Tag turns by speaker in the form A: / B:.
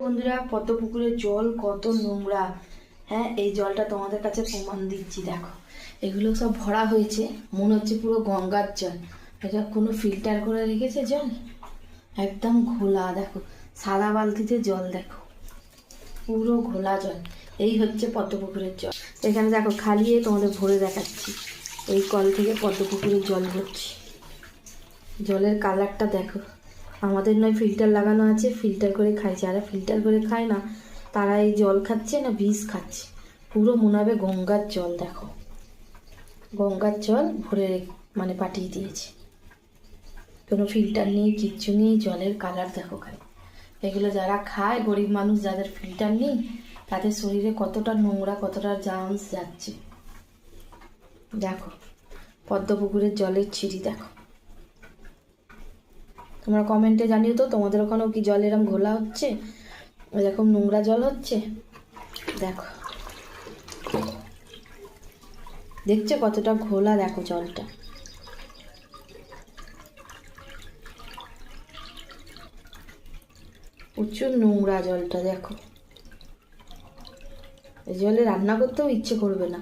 A: বন্ধুরা, পদ্ম পুকুরের জল কত নোংরা। হ্যাঁ, এই জলটা তোমাদের কাছে প্রমাণ দিচ্ছি। দেখো, এগুলো সব ভরা হয়েছে, মনে হচ্ছে পুরো গঙ্গার জল। এটা কোনো ফিল্টার করে রেখেছে জল? একদম ঘোলা। দেখো, সাদা বালতিতে জল, দেখো পুরো ঘোলা জল। এই হচ্ছে পদ্ম পুকুরের জল। এখানে দেখো, খালিয়ে তোমাদের ভরে দেখাচ্ছি। এই কল থেকে পদ্ম পুকুরের জল ভরছি। জলের কালারটা দেখো। আমাদের নয় ফিল্টার লাগানো আছে, ফিল্টার করে খাই। যারা ফিল্টার করে খায় না, তারা এই জল খাচ্ছে না বিষ খাচ্ছে। পুরো মনে হবে গঙ্গার জল। দেখো, গঙ্গার জল ভরে মানে পাঠিয়ে দিয়েছে। কোনো ফিল্টার নেই, কিচ্ছু নেই। জলের কালার দেখো খালি। এগুলো যারা খায়, গরিব মানুষ যাদের ফিল্টার নেই, তাদের শরীরে কতটা নোংরা, কতটা জার্মস যাচ্ছে। দেখো, পদ্ম পুকুরের জলের ছিরি দেখো। তোমরা কমেন্টে জানিও তো, তোমাদের ওখানেও কি জল এরকম ঘোলা হচ্ছে, এরকম নোংরা জল হচ্ছে? দেখো, দেখছো কতটা ঘোলা? দেখো জলটা প্রচুর নোংরা জলটা। দেখো, এই জলে রান্না করতেও ইচ্ছে করবে না।